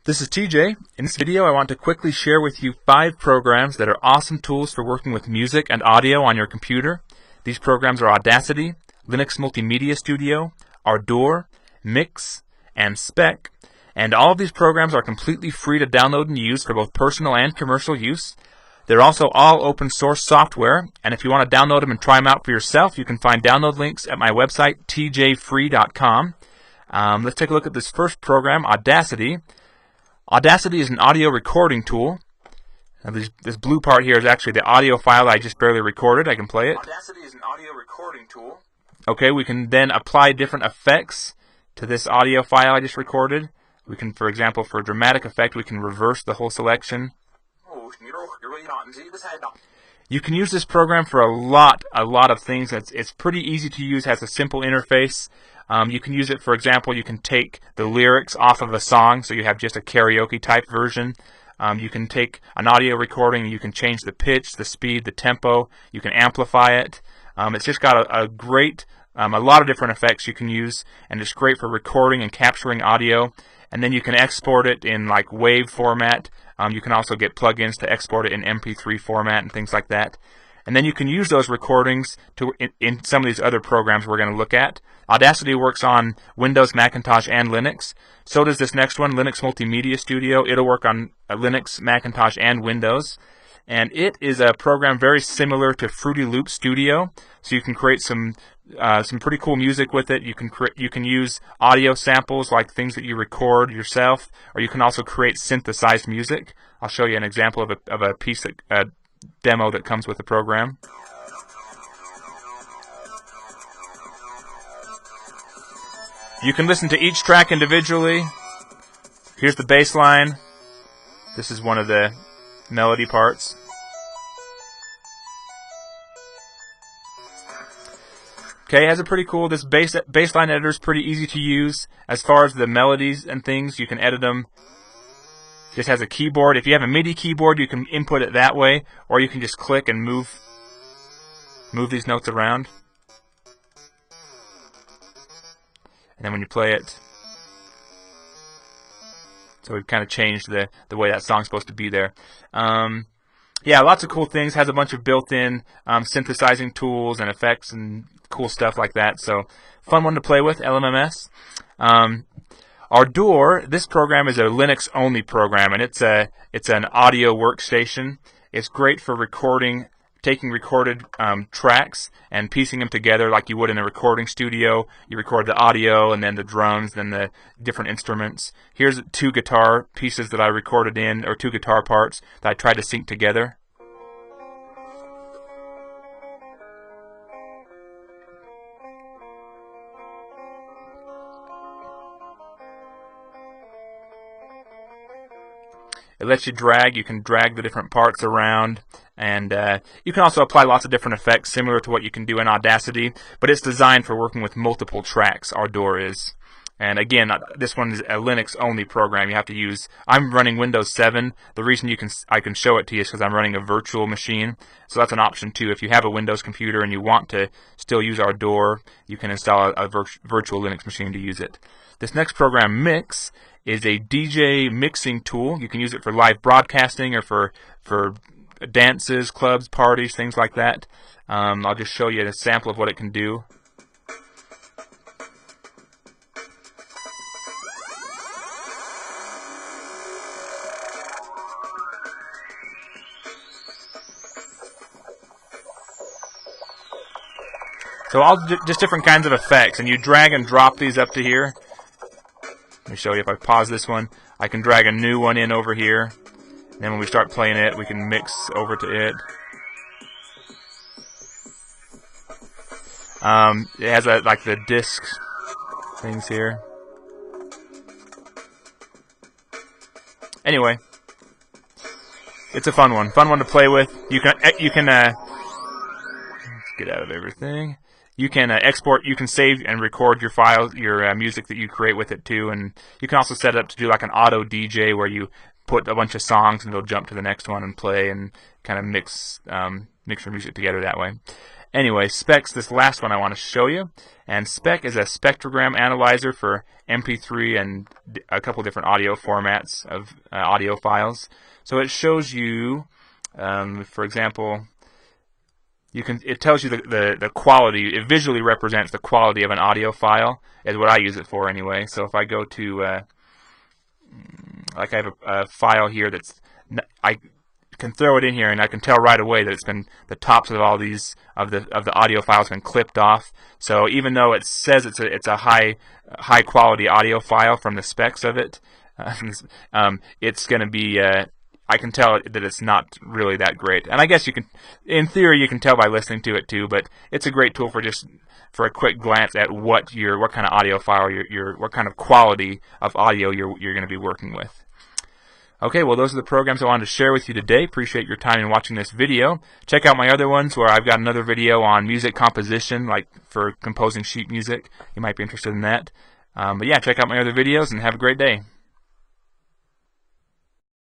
This is TJ. In this video I want to quickly share with you 5 programs that are awesome tools for working with music and audio on your computer. These programs are Audacity, Linux Multimedia Studio, Ardour, Mix, and Spec. And all of these programs are completely free to download and use for both personal and commercial use. They're also all open source software, and if you want to download them and try them out for yourself, you can find download links at my website, tjfree.com. Let's take a look at this first program, Audacity. Audacity is an audio recording tool. Now this blue part here is actually the audio file I just barely recorded. I can play it. Audacity is an audio recording tool. Okay, we can then apply different effects to this audio file I just recorded. We can, for example, for a dramatic effect, we can reverse the whole selection. You can use this program for a lot of things. It's pretty easy to use, has a simple interface. You can use it, for example, you can take the lyrics off of a song, so you have just a karaoke type version. You can take an audio recording, you can change the pitch, the speed, the tempo, you can amplify it. It's just got a lot of different effects you can use, and it's great for recording and capturing audio. And then you can export it in like WAV format. You can also get plugins to export it in MP3 format and things like that. And then you can use those recordings in some of these other programs we're going to look at. Audacity works on Windows, Macintosh, and Linux. So does this next one, Linux Multimedia Studio. It'll work on Linux, Macintosh, and Windows. And it is a program very similar to Fruity Loop Studio. So you can create some pretty cool music with it. You can use audio samples like things that you record yourself, or you can also create synthesized music. I'll show you an example of a piece demo that comes with the program. You can listen to each track individually. Here's the bass line. This is one of the melody parts. Okay, it has a pretty cool, this bassline editor is pretty easy to use. As far as the melodies and things, you can edit them. Just has a keyboard. If you have a MIDI keyboard, you can input it that way, or you can just click and move these notes around. And then when you play it, so we've kind of changed the way that song's supposed to be there. Yeah, lots of cool things. Has a bunch of built-in synthesizing tools and effects and cool stuff like that. So fun one to play with, LMMS. Ardour, this program is a Linux-only program, and it's an audio workstation. It's great for taking recorded tracks and piecing them together like you would in a recording studio. You record the audio and then the drums, then the different instruments. Here's 2 guitar pieces that I recorded in, or 2 guitar parts that I tried to sync together. It lets you can drag the different parts around, and you can also apply lots of different effects similar to what you can do in Audacity, but it's designed for working with multiple tracks, Ardour is. And again, this one is a Linux-only program. You have to use, I'm running Windows 7. The reason I can show it to you is because I'm running a virtual machine, so that's an option too. If you have a Windows computer and you want to still use Ardour, you can install a virtual Linux machine to use it. This next program, Mix, is a DJ mixing tool. You can use it for live broadcasting or for dances, clubs, parties, things like that. I'll just show you a sample of what it can do. So just different kinds of effects, and you drag and drop these up to here. Let me show you. If I pause this one, I can drag a new one in over here. And then when we start playing it, we can mix over to it. It has like the discs things here. Anyway, it's a fun one to play with. You can let's get out of everything. You can export, you can save and record your files, your music that you create with it too, and you can also set it up to do like an auto DJ where you put a bunch of songs and it'll jump to the next one and play and kind of mix your music together that way. Anyway, Spec's this last one I want to show you. And Spec is a spectrogram analyzer for MP3 and a couple different audio formats of audio files. So it shows you, for example, it tells you the quality. It visually represents the quality of an audio file, is what I use it for anyway. So if I go to, like I have a file here that's, I can throw it in here and I can tell right away that it's been, the tops of all these of the audio files been clipped off. So even though it says it's a high quality audio file from the specs of it, it's going to be I can tell that it's not really that great. And I guess you can, in theory, you can tell by listening to it too. But it's a great tool for a quick glance at what kind of audio file what kind of quality of audio you're going to be working with. Okay, well, those are the programs I wanted to share with you today. Appreciate your time in watching this video. Check out my other ones where I've got another video on music composition, like for composing sheet music. You might be interested in that. But yeah, check out my other videos and have a great day.